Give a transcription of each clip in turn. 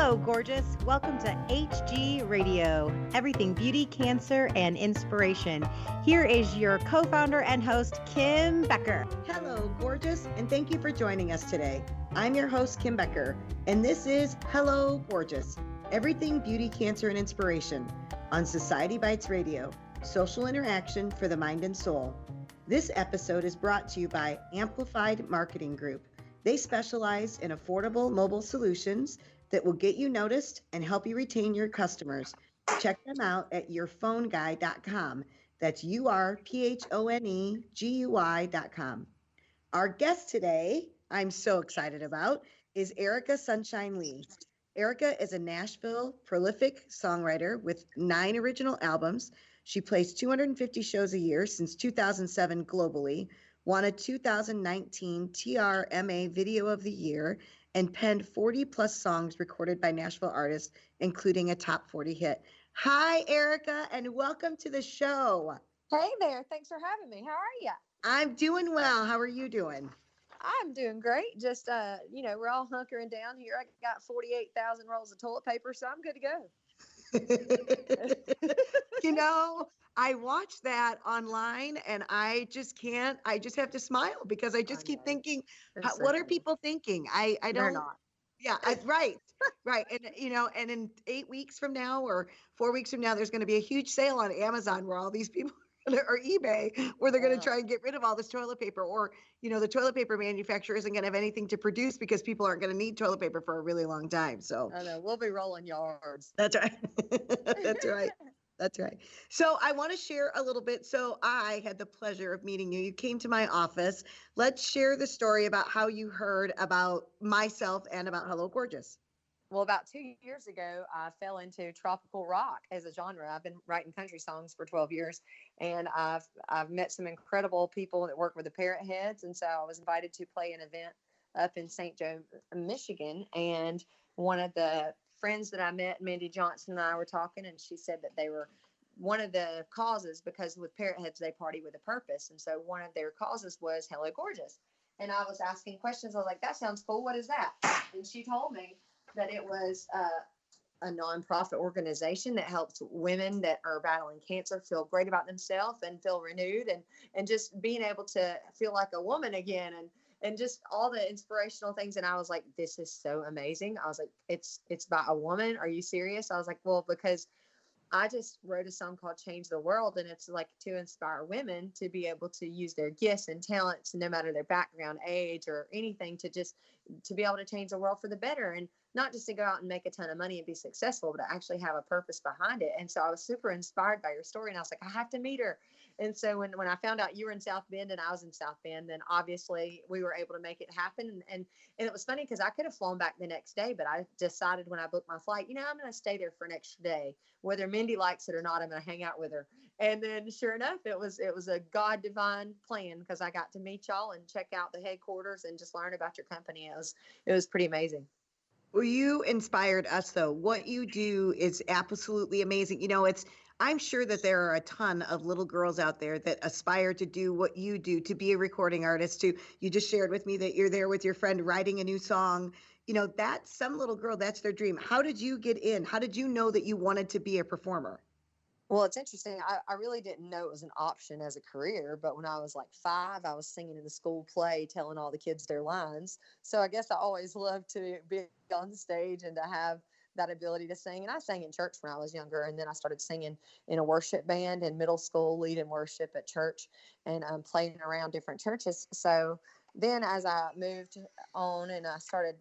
Hello, gorgeous. Welcome to HG Radio, everything beauty, cancer, and inspiration. Here is your co-founder and host, Kim Becker. Hello, gorgeous, and thank you for joining us today. I'm your host, Kim Becker, and this is Hello, Gorgeous, everything beauty, cancer, and inspiration on Society Bites Radio, social interaction for the mind and soul. This episode is brought to you by Amplified Marketing Group. They specialize in affordable mobile solutions that will get you noticed and help you retain your customers. Check them out at yourphoneguy.com. That's URPHONEGUI.com. Our guest today, I'm so excited about, is Erica Sunshine Lee. Erica is a Nashville prolific songwriter with 9 original albums. She plays 250 shows a year since 2007 globally, won a 2019 TRMA Video of the Year, and penned 40 plus songs recorded by Nashville artists, including a top 40 hit. Hi, Erica, and welcome to the show. Hey there. Thanks for having me. How are you? I'm doing well. How are you doing? I'm doing great. Just, we're all hunkering down here. I got 48,000 rolls of toilet paper, so I'm good to go. I watch that online and I just have to smile because I just keep thinking, what are people thinking? I don't. They're not. Yeah, right. And, and in 8 weeks from now or 4 weeks from now, there's going to be a huge sale on Amazon where all these people or eBay where they're going to try and get rid of all this toilet paper, or, the toilet paper manufacturer isn't going to have anything to produce because people aren't going to need toilet paper for a really long time. So I know, we'll be rolling yards. That's right. That's right. That's right. So I want to share a little bit. So I had the pleasure of meeting you. You came to my office. Let's share the story about how you heard about myself and about Hello, Gorgeous. Well, about 2 years ago, I fell into tropical rock as a genre. I've been writing country songs for 12 years, and I've met some incredible people that work with the Parrot Heads. And so I was invited to play an event up in St. Joe, Michigan. And one of the friends that I met, Mindy Johnson, and I were talking, and she said that they were one of the causes, because with Parrot Heads, they party with a purpose. And so one of their causes was Hello, Gorgeous. And I was asking questions. I was like, that sounds cool. What is that? And she told me that it was a nonprofit organization that helps women that are battling cancer feel great about themselves and feel renewed and just being able to feel like a woman again and just all the inspirational things. And I was like, this is so amazing. I was like, it's about a woman. Are you serious? I was like, well, because I just wrote a song called Change the World, and it's like to inspire women to be able to use their gifts and talents, no matter their background, age, or anything, to be able to change the world for the better. And not just to go out and make a ton of money and be successful, but to actually have a purpose behind it. And so I was super inspired by your story, and I was like, I have to meet her. And so when I found out you were in South Bend and I was in South Bend, then obviously we were able to make it happen. And it was funny because I could have flown back the next day, but I decided when I booked my flight, I'm going to stay there for an extra day. Whether Mindy likes it or not, I'm going to hang out with her. And then sure enough, it was a God divine plan, because I got to meet y'all and check out the headquarters and just learn about your company. It was pretty amazing. Well, you inspired us, though. What you do is absolutely amazing. I'm sure that there are a ton of little girls out there that aspire to do what you do, to be a recording artist. You just shared with me that you're there with your friend writing a new song. That's some little girl, that's their dream. How did you get in? How did you know that you wanted to be a performer? Well, it's interesting. I really didn't know it was an option as a career, but when I was like 5, I was singing in the school play, telling all the kids their lines. So I guess I always loved to be on stage and to have that ability to sing. And I sang in church when I was younger, and then I started singing in a worship band in middle school, leading worship at church, and playing around different churches. So then as I moved on and I started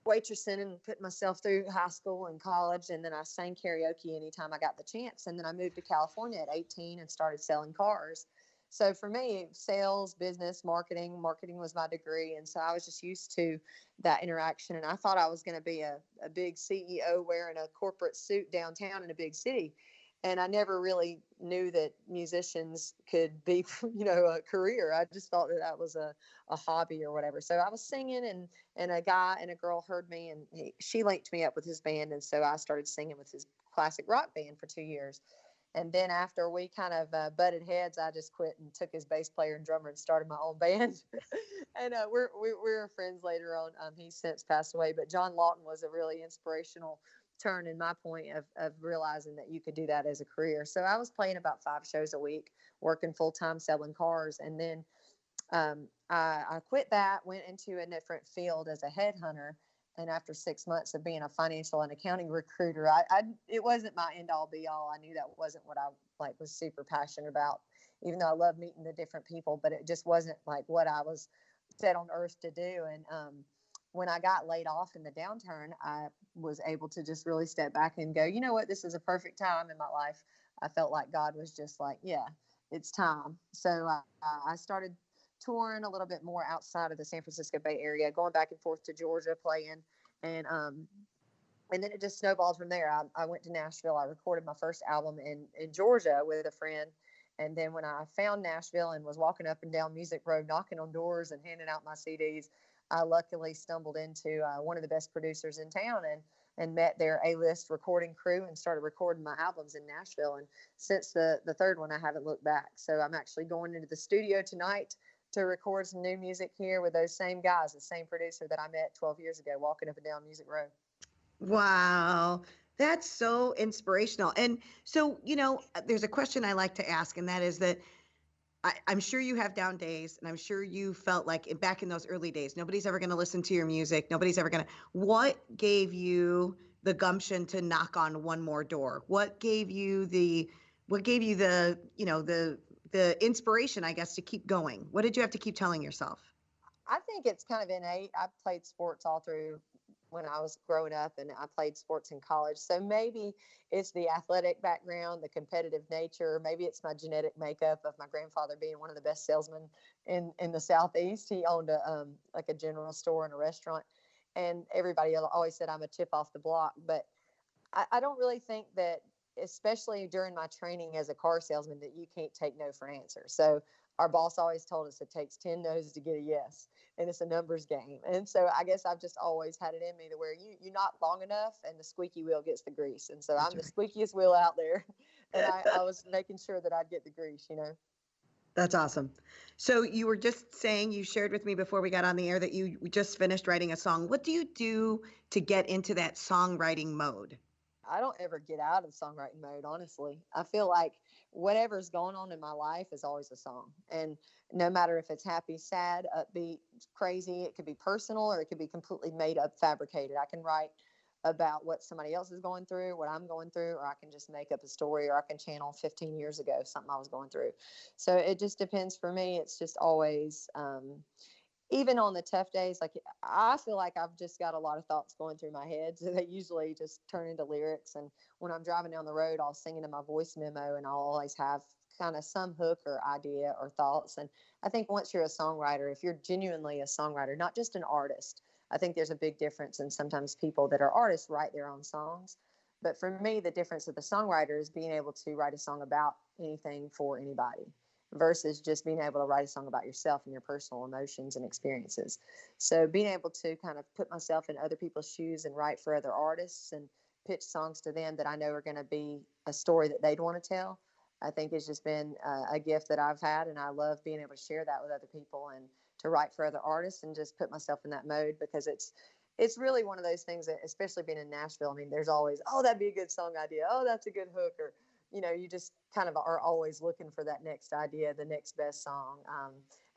waitressing and putting myself through high school and college, and then I sang karaoke anytime I got the chance. And then I moved to California at 18 and started selling cars. So for me, sales, business, marketing was my degree. And so I was just used to that interaction. And I thought I was going to be a big CEO wearing a corporate suit downtown in a big city. And I never really knew that musicians could be, a career. I just thought that was a hobby or whatever. So I was singing, and a guy and a girl heard me, and she linked me up with his band. And so I started singing with his classic rock band for 2 years. And then after we kind of butted heads, I just quit and took his bass player and drummer and started my own band. And we're friends later on. He's since passed away, but John Lawton was a really inspirational turn in my point of realizing that you could do that as a career. So I was playing about 5 shows a week, working full time selling cars. And then I quit that, went into a different field as a headhunter. And after 6 months of being a financial and accounting recruiter, it wasn't my end all be all. I knew that wasn't what I was super passionate about, even though I love meeting the different people, but it just wasn't like what I was set on earth to do. And when I got laid off in the downturn, I was able to just really step back and go, you know what, this is a perfect time in my life. I felt like God was just like, yeah, it's time. So I started touring a little bit more outside of the San Francisco Bay Area, going back and forth to Georgia playing, and then it just snowballed from there. I went to Nashville. I recorded my first album in Georgia with a friend, and then when I found Nashville and was walking up and down Music Road, knocking on doors and handing out my CDs, I luckily stumbled into one of the best producers in town and met their A-list recording crew and started recording my albums in Nashville. And since the third one, I haven't looked back. So I'm actually going into the studio tonight to record some new music here with those same guys, the same producer that I met 12 years ago, walking up and down Music Road. Wow. That's so inspirational. And so, there's a question I like to ask, and that is that I'm sure you have down days, and I'm sure you felt like back in those early days, nobody's ever going to listen to your music. Nobody's ever going to. What gave you the gumption to knock on one more door? What gave you the inspiration, I guess, to keep going? What did you have to keep telling yourself? I think it's kind of innate. I played sports all through when I was growing up, and I played sports in college. So maybe it's the athletic background, the competitive nature. Maybe it's my genetic makeup of my grandfather being one of the best salesmen in the Southeast. He owned a general store and a restaurant, and everybody always said I'm a chip off the block. But I don't really think that, especially during my training as a car salesman, that you can't take no for an answer. So our boss always told us it takes 10 no's to get a yes, and it's a numbers game. And so I guess I've just always had it in me to where you knock long enough and the squeaky wheel gets the grease. And so I'm the squeakiest wheel out there, and I was making sure that I'd get the grease. That's awesome. So you were just saying, you shared with me before we got on the air that you just finished writing a song. What do you do to get into that songwriting mode? I don't ever get out of songwriting mode, honestly. I feel like whatever's going on in my life is always a song. And no matter if it's happy, sad, upbeat, crazy, it could be personal or it could be completely made up, fabricated. I can write about what somebody else is going through, what I'm going through, or I can just make up a story, or I can channel 15 years ago something I was going through. So it just depends. For me, it's just always even on the tough days, like I feel like I've just got a lot of thoughts going through my head. So they usually just turn into lyrics. And when I'm driving down the road, I'll sing into my voice memo, and I'll always have kind of some hook or idea or thoughts. And I think once you're a songwriter, if you're genuinely a songwriter, not just an artist, I think there's a big difference. And sometimes people that are artists write their own songs. But for me, the difference of the songwriter is being able to write a song about anything for anybody, versus just being able to write a song about yourself and your personal emotions and experiences. So being able to kind of put myself in other people's shoes and write for other artists and pitch songs to them that I know are going to be a story that they'd want to tell, I think it's just been a gift that I've had. And I love being able to share that with other people and to write for other artists and just put myself in that mode, because it's really one of those things that, especially being in Nashville, I mean, there's always, oh, that'd be a good song idea. Oh, that's a good hook. Or, you just kind of are always looking for that next idea, the next best song.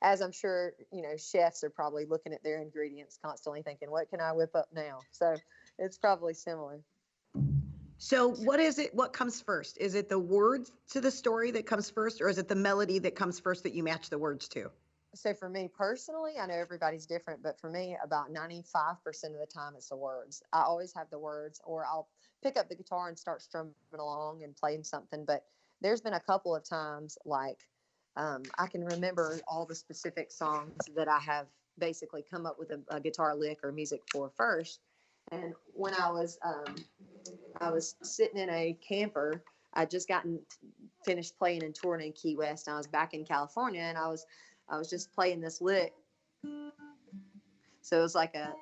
As I'm sure, chefs are probably looking at their ingredients constantly thinking, what can I whip up now? So it's probably similar. So what is it? What comes first? Is it the words to the story that comes first, or is it the melody that comes first that you match the words to? So for me personally, I know everybody's different, but for me, about 95% of the time, it's the words. I always have the words, or I'll pick up the guitar and start strumming along and playing something. But there's been a couple of times, like I can remember all the specific songs that I have basically come up with a guitar lick or music for first. And when I was sitting in a camper, I just gotten finished playing and touring in Key West. And I was back in California, and I was just playing this lick. So it was like a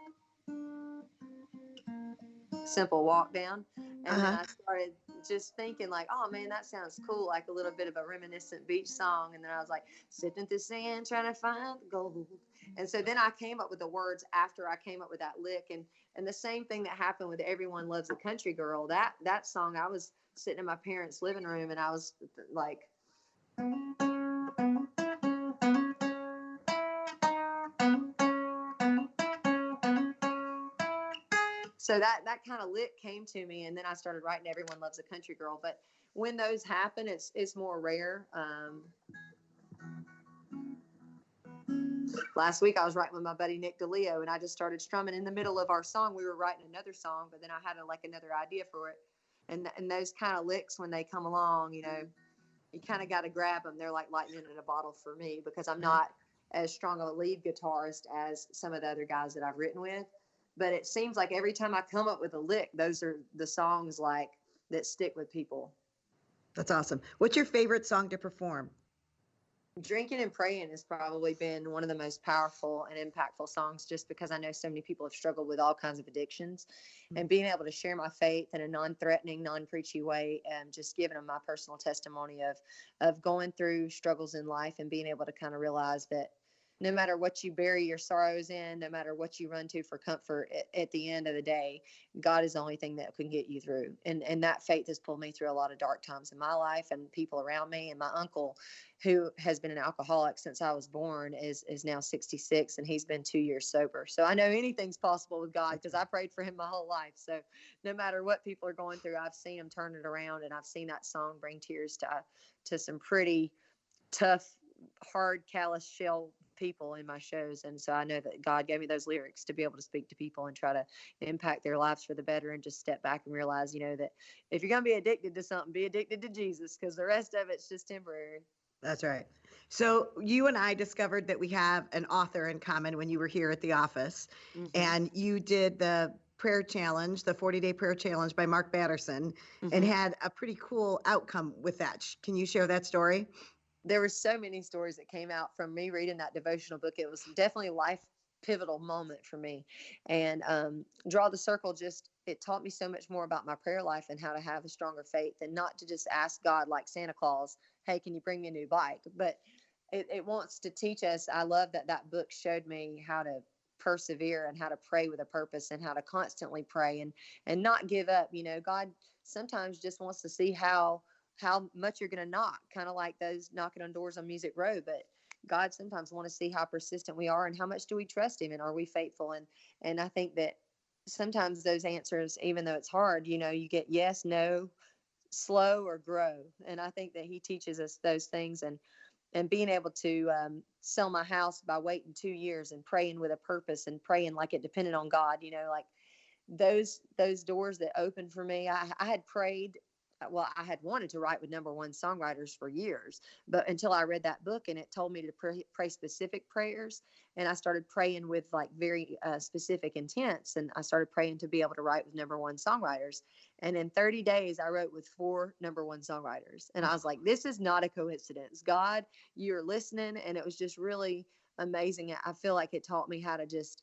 simple walk down. And then Uh-huh. I started just thinking like, oh man, that sounds cool, like a little bit of a reminiscent beach song. And then I was like, sifting through sand, trying to find gold. And so then I came up with the words after I came up with that lick. And the same thing that happened with Everyone Loves a Country Girl, that song, I was sitting in my parents' living room and I was like, so that kind of lick came to me, and then I started writing Everyone Loves a Country Girl. But when those happen, it's more rare. Last week I was writing with my buddy Nick DeLeo, and I just started strumming in the middle of our song. We were writing another song, but then I had another idea for it. And those kind of licks, when they come along, you kind of got to grab them. They're like lightning in a bottle for me, because I'm not as strong of a lead guitarist as some of the other guys that I've written with. But it seems like every time I come up with a lick, those are the songs like that stick with people. That's awesome. What's your favorite song to perform? Drinking and Praying has probably been one of the most powerful and impactful songs, just because I know so many people have struggled with all kinds of addictions, and being able to share my faith in a non-threatening, non-preachy way, and just giving them my personal testimony of going through struggles in life, and being able to kind of realize that no matter what you bury your sorrows in, no matter what you run to for comfort, at the end of the day, God is the only thing that can get you through. And that faith has pulled me through a lot of dark times in my life, and people around me. And my uncle, who has been an alcoholic since I was born, is now 66, and he's been 2 years sober. So I know anything's possible with God, because I prayed for him my whole life. So no matter what people are going through, I've seen him turn it around, and I've seen that song bring tears to some pretty tough, hard, callous shell people in my shows. And so I know that God gave me those lyrics to be able to speak to people and try to impact their lives for the better, and just step back and realize, that if you're going to be addicted to something, be addicted to Jesus, because the rest of it's just temporary. That's right. So you and I discovered that we have an author in common when you were here at the office, and you did the prayer challenge, the 40-day prayer challenge by Mark Batterson, and had a pretty cool outcome with that. Can you share that story? There were so many stories that came out from me reading that devotional book. It was definitely a life pivotal moment for me. And Draw the Circle, just it taught me so much more about my prayer life and how to have a stronger faith, and not to just ask God like Santa Claus, hey, can you bring me a new bike? But it wants to teach us. I love that book showed me how to persevere, and how to pray with a purpose, and how to constantly pray, and not give up. God sometimes just wants to see how much you're going to knock, kind of like those knocking on doors on Music Row. But God sometimes want to see how persistent we are, and how much do we trust him, and are we faithful? And I think that sometimes those answers, even though it's hard, you get yes, no, slow, or grow. And I think that he teaches us those things. And being able to sell my house by waiting 2 years, and praying with a purpose, and praying like it depended on God, like those doors that opened for me. I had prayed. Well, I had wanted to write with #1 songwriters for years, but until I read that book, and it told me to pray specific prayers, and I started praying with like very specific intents, and I started praying to be able to write with #1 songwriters. And in 30 days, I wrote with 4 #1 songwriters, and I was like, "This is not a coincidence, God, you're listening." And it was just really amazing. I feel like it taught me how to just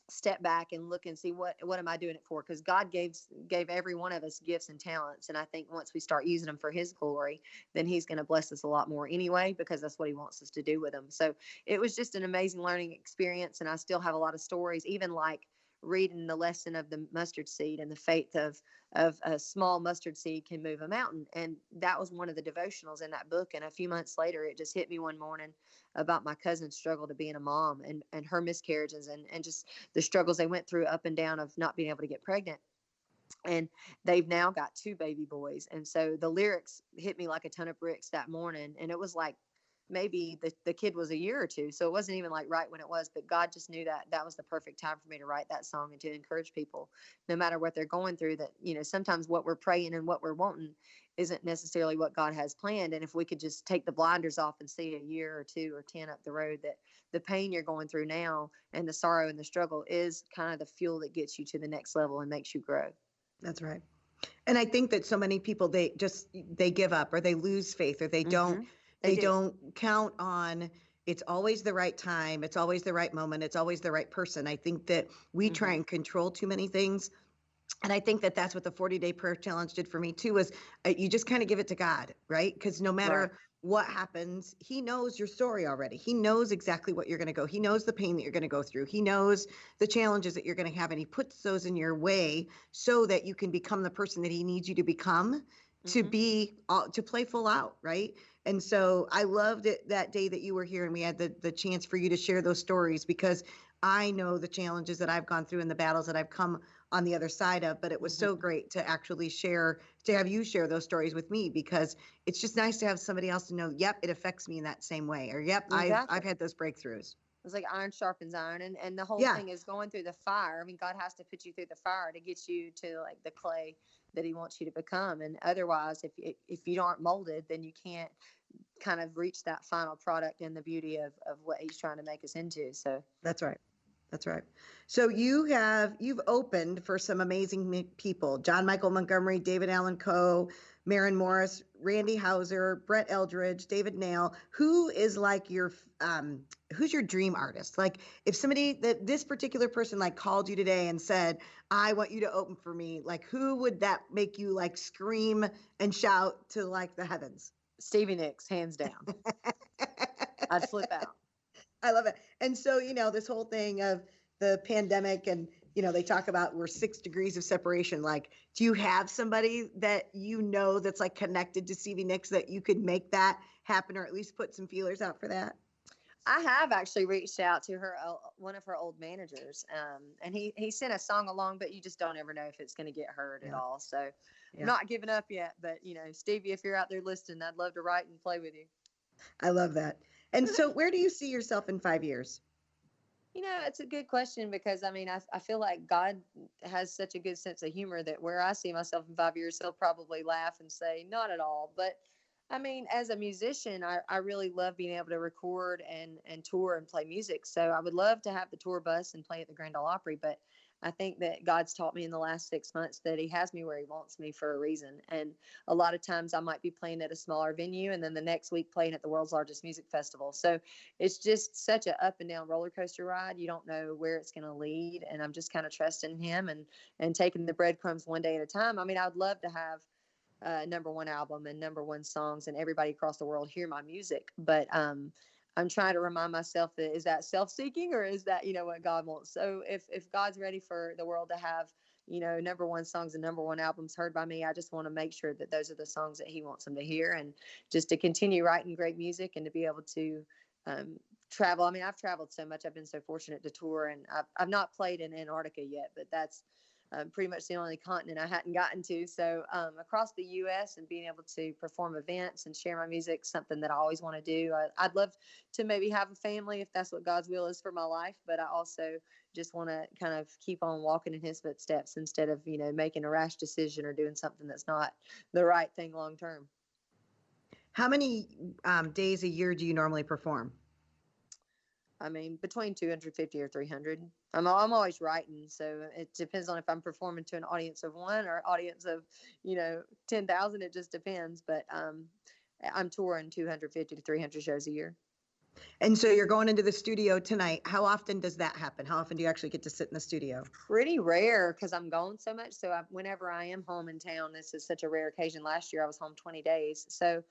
step back and look and see what am I doing it for? Because God gave every one of us gifts and talents, and I think once we start using them for his glory, then he's going to bless us a lot more anyway, because that's what he wants us to do with them. So it was just an amazing learning experience, and I still have a lot of stories, even like reading the lesson of the mustard seed, and the faith of a small mustard seed can move a mountain. And that was one of the devotionals in that book. And a few months later, it just hit me one morning about my cousin's struggle to being a mom, and her miscarriages, and just the struggles they went through up and down of not being able to get pregnant. And they've now got 2 baby boys. And so the lyrics hit me like a ton of bricks that morning. And it was like maybe the kid was a year or 2. So it wasn't even like right when it was, but God just knew that was the perfect time for me to write that song, and to encourage people, no matter what they're going through, that, sometimes what we're praying and what we're wanting isn't necessarily what God has planned. And if we could just take the blinders off and see a year or 2 or 10 up the road, that the pain you're going through now, and the sorrow and the struggle, is kind of the fuel that gets you to the next level and makes you grow. That's right. And I think that so many people, they give up, or they lose faith, or they don't count on it's always the right time, it's always the right moment, it's always the right person. I think that we try and control too many things, And I think that that's what the 40-day prayer challenge did for me too, was you just kind of give it to God, right? Because no Right. matter what happens, he knows your story already. He knows exactly what you're going to go. He knows the pain that you're going to go through. He knows the challenges that you're going to have, and he puts those in your way so that you can become the person that he needs you to become, to Mm-hmm. be to play full out, right? And so I loved it that day that you were here and we had the chance for you to share those stories, because I know the challenges that I've gone through and the battles that I've come on the other side of. But it was so Mm-hmm. great to actually share, to have you share those stories with me, because it's just nice to have somebody else to know, yep, it affects me in that same way, or yep, I've Exactly. had those breakthroughs. It's like iron sharpens iron, and the whole Yeah, thing is going through the fire. I mean, God has to put you through the fire to get you to like the clay that He wants you to become. And otherwise, if you aren't molded, then you can't kind of reach that final product and the beauty of what He's trying to make us into. So that's right. That's right. So you've opened for some amazing people: John Michael Montgomery, David Allen Coe, Maren Morris, Randy Houser, Brett Eldridge, David Nail. Who is like who's your dream artist? Like, if somebody, that this particular person like called you today and said, "I want you to open for me," like who would that make you like scream and shout to like the heavens? Stevie Nicks, hands down, I'd flip out. I love it. And so, this whole thing of the pandemic, and, they talk about we're 6 degrees of separation. Like, do you have somebody that that's like connected to Stevie Nicks that you could make that happen, or at least put some feelers out for that? I have actually reached out to her, one of her old managers, and he sent a song along, but you just don't ever know if it's going to get heard at Yeah. all. So I'm Yeah. not giving up yet, but Stevie, if you're out there listening, I'd love to write and play with you. I love that. And so, where do you see yourself in 5 years? It's a good question because I mean, I feel like God has such a good sense of humor that where I see myself in 5 years, he'll probably laugh and say, not at all. But I mean, as a musician, I really love being able to record and tour and play music. So I would love to have the tour bus and play at the Grand Ole Opry. But I think that God's taught me in the last 6 months that he has me where he wants me for a reason. And a lot of times I might be playing at a smaller venue and then the next week playing at the world's largest music festival. So it's just such a up and down roller coaster ride. You don't know where it's going to lead. And I'm just kind of trusting him and taking the breadcrumbs one day at a time. I mean, I'd love to have number one album and number one songs and everybody across the world hear my music. But I'm trying to remind myself that is that self-seeking or is that, what God wants? So if God's ready for the world to have, number one songs and number one albums heard by me, I just want to make sure that those are the songs that he wants them to hear, and just to continue writing great music and to be able to travel. I mean, I've traveled so much. I've been so fortunate to tour, and I've not played in Antarctica yet, but that's pretty much the only continent I hadn't gotten to. So across the U.S. and being able to perform events and share my music, something that I always want to do. I'd love to maybe have a family if that's what God's will is for my life, but I also just want to kind of keep on walking in his footsteps instead of, making a rash decision or doing something that's not the right thing long term. How many days a year do you normally perform? I mean, between 250 or 300. I'm always writing, so it depends on if I'm performing to an audience of one or audience of 10,000. It just depends, but I'm touring 250 to 300 shows a year. And so you're going into the studio tonight. How often does that happen? How often do you actually get to sit in the studio? Pretty rare because I'm gone so much. So whenever I am home in town, this is such a rare occasion. Last year I was home 20 days, so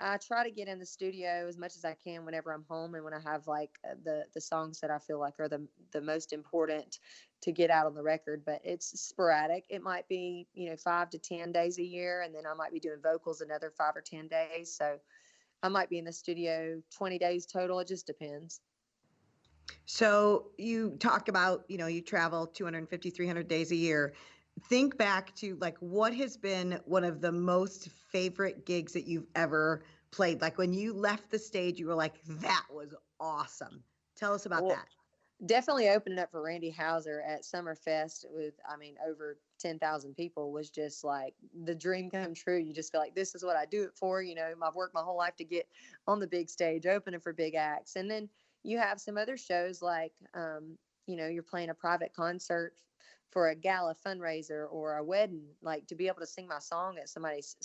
I try to get in the studio as much as I can whenever I'm home and when I have like the songs that I feel like are the most important to get out on the record. But it's sporadic. It might be 5 to 10 days a year, and then I might be doing vocals another 5 or 10 days. So I might be in the studio 20 days total. It just depends. So you talk about, you travel 250, 300 days a year. Think back to like what has been one of the most favorite gigs that you've ever played. Like when you left the stage, you were like, that was awesome. Tell us about Well, that. definitely opening up for Randy Houser at Summerfest with, I mean, over 10,000 people was just like the dream come true. You just feel like this is what I do it for. I've worked my whole life to get on the big stage, opening for big acts. And then you have some other shows like, you're playing a private concert for a gala fundraiser or a wedding, like to be able to sing my song at somebody's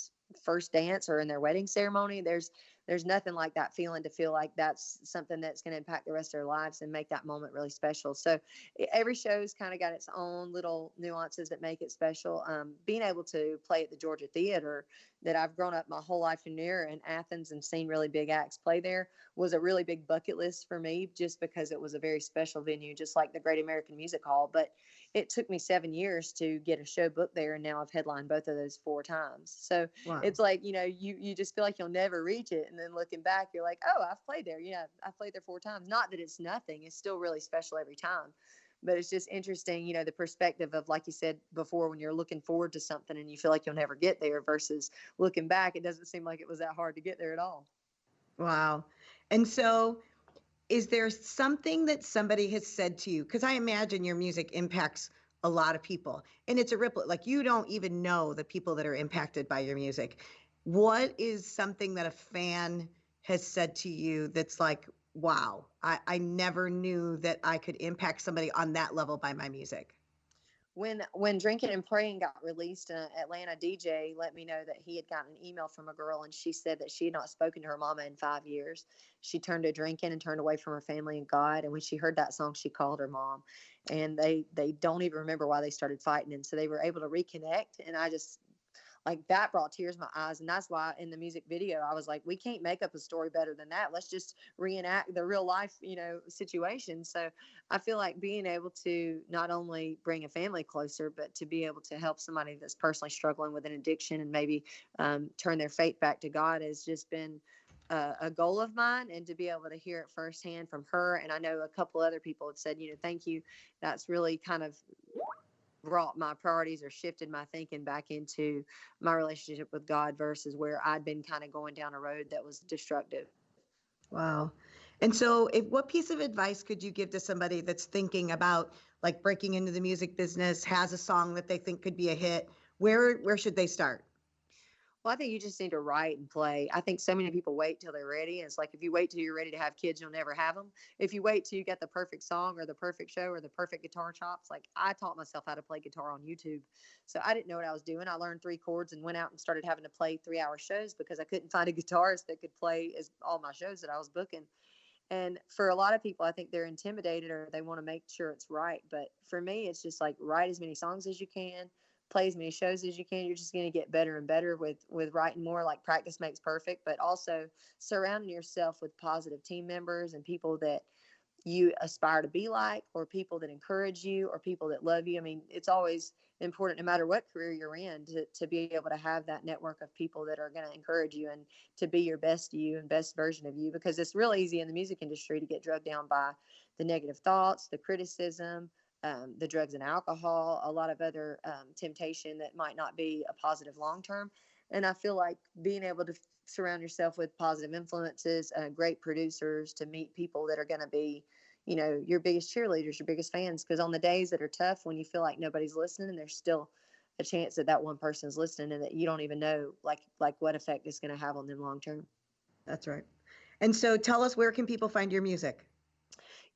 first dance or in their wedding ceremony. There's nothing like that feeling, to feel like that's something that's going to impact the rest of their lives and make that moment really special. So every show's kind of got its own little nuances that make it special. Being able to play at the Georgia Theater, that I've grown up my whole life near in Athens and seen really big acts play there, was a really big bucket list for me, just because it was a very special venue, just like the Great American Music Hall. But it took me 7 years to get a show booked there, and now I've headlined both of those 4 times. So Wow. it's like, you just feel like you'll never reach it, and then looking back, you're like, oh, I've played there. Yeah, I've played there 4 times. Not that it's nothing, it's still really special every time. But it's just interesting, the perspective of, like you said before, when you're looking forward to something and you feel like you'll never get there, versus looking back, it doesn't seem like it was that hard to get there at all. Wow. And so, is there something that somebody has said to you? Because I imagine your music impacts a lot of people, and it's a ripple. Like, you don't even know the people that are impacted by your music. What is something that a fan has said to you that's like, wow, I never knew that I could impact somebody on that level by my music? When Drinking and Praying got released, Atlanta DJ let me know that he had gotten an email from a girl, and she said that she had not spoken to her mama in 5 years. She turned to drinking and turned away from her family and God. And when she heard that song, she called her mom, and they don't even remember why they started fighting. And so they were able to reconnect. And I just, like, that brought tears to my eyes. And that's why in the music video, I was like, we can't make up a story better than that. Let's just reenact the real life, situation. So I feel like being able to not only bring a family closer, but to be able to help somebody that's personally struggling with an addiction, and maybe turn their faith back to God, has just been a goal of mine. And to be able to hear it firsthand from her, and I know a couple other people have said, thank you. That's really kind of brought my priorities, or shifted my thinking back into my relationship with God, versus where I'd been kind of going down a road that was destructive. Wow. And so, what piece of advice could you give to somebody that's thinking about, like, breaking into the music business, has a song that they think could be a hit? Where should they start? Well, I think you just need to write and play. I think so many people wait till they're ready. And it's like, if you wait till you're ready to have kids, you'll never have them. If you wait till you get the perfect song or the perfect show or the perfect guitar chops, like, I taught myself how to play guitar on YouTube. So I didn't know what I was doing. I learned 3 chords and went out and started having to play 3-hour shows, because I couldn't find a guitarist that could play as all my shows that I was booking. And for a lot of people, I think they're intimidated, or they want to make sure it's right. But for me, it's just like, write as many songs as you can, play as many shows as you can. You're just going to get better and better with writing more. Like, practice makes perfect. But also surrounding yourself with positive team members and people that you aspire to be like, or people that encourage you, or people that love you. I mean, it's always important, no matter what career you're in, to be able to have that network of people that are going to encourage you, and to be your best you and best version of you. Because it's real easy in the music industry to get drugged down by the negative thoughts, the criticism, the drugs and alcohol, a lot of other temptation that might not be a positive long term. And I feel like being able to surround yourself with positive influences, great producers, to meet people that are going to be, your biggest cheerleaders, your biggest fans. Because on the days that are tough, when you feel like nobody's listening, there's still a chance that that one person is listening, and that you don't even know, like what effect it's going to have on them long term. That's right. And so, tell us, where can people find your music?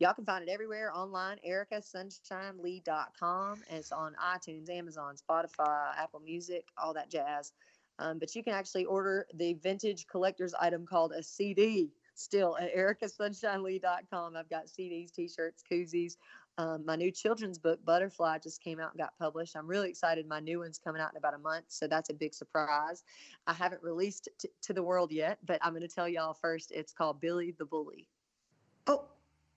Y'all can find it everywhere online, ericasunshine.lee.com. And it's on iTunes, Amazon, Spotify, Apple Music, all that jazz. But you can actually order the vintage collector's item called a CD still at ericasunshine.lee.com. I've got CDs, t-shirts, koozies. My new children's book, Butterfly, just came out and got published. I'm really excited. My new one's coming out in about a month, so that's a big surprise. I haven't released it to the world yet, but I'm going to tell y'all first. It's called Billy the Bully. Oh,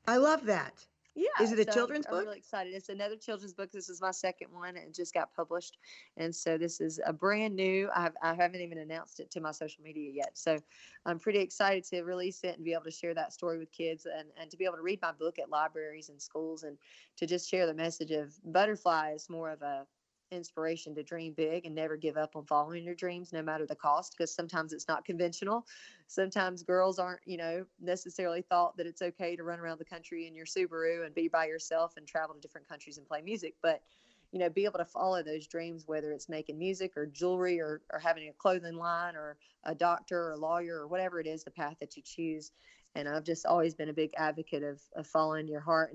I love that. Yeah, Is it a so children's I'm book? really excited. It's another children's book. This is my second one, and it just got published. And so this is a brand new. I haven't even announced it to my social media yet. So I'm pretty excited to release it and be able to share that story with kids, and to be able to read my book at libraries and schools, and to just share the message of Butterfly is more of a inspiration to dream big and never give up on following your dreams, no matter the cost, because sometimes it's not conventional. Sometimes girls aren't, necessarily thought that it's okay to run around the country in your Subaru and be by yourself and travel to different countries and play music. But, be able to follow those dreams, whether it's making music or jewelry, or having a clothing line, or a doctor or a lawyer, or whatever it is, the path that you choose. And I've just always been a big advocate of following your heart,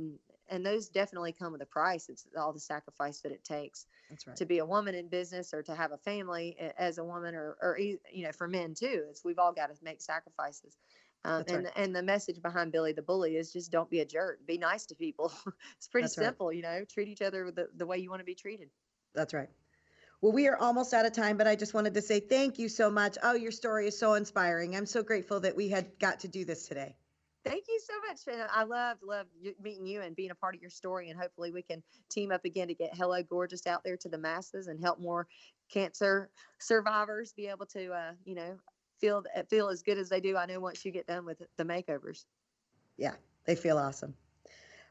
and those definitely come with a price. It's all the sacrifice that it takes That's right. to be a woman in business or to have a family as a woman, or for men too. We've all got to make sacrifices. That's right. And the message behind Billy the Bully is just don't be a jerk. Be nice to people. It's pretty That's right. simple, treat each other with the way you want to be treated. That's right. Well, we are almost out of time, but I just wanted to say thank you so much. Oh, your story is so inspiring. I'm so grateful that we had got to do this today. Thank you so much. And I loved meeting you and being a part of your story. And hopefully we can team up again to get Hello Gorgeous out there to the masses and help more cancer survivors be able to, feel as good as they do. I know once you get done with the makeovers. Yeah, they feel awesome.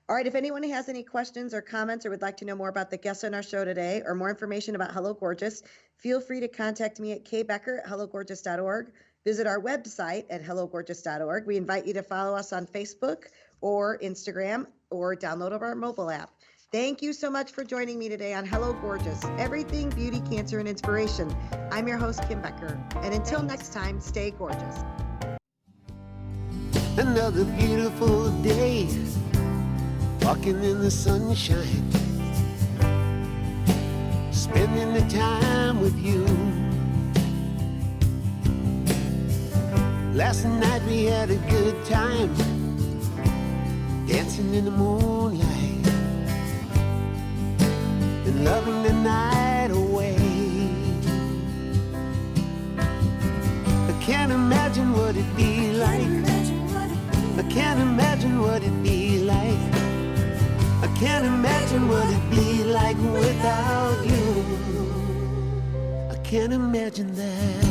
All right, if anyone has any questions or comments or would like to know more about the guests on our show today or more information about Hello Gorgeous, feel free to contact me at kbecker@hellogorgeous.org. Visit our website at hellogorgeous.org. We invite you to follow us on Facebook or Instagram or download our mobile app. Thank you so much for joining me today on Hello Gorgeous, everything beauty, cancer, and inspiration. I'm your host, Kim Becker. And until next time, stay gorgeous. Another beautiful day, walking in the sunshine, spending the time with you. Last night we had a good time, dancing in the moonlight and loving the night away. I can't imagine what it'd be like. I can't imagine what it'd be like. I can't imagine what it'd be like without you. I can't imagine that.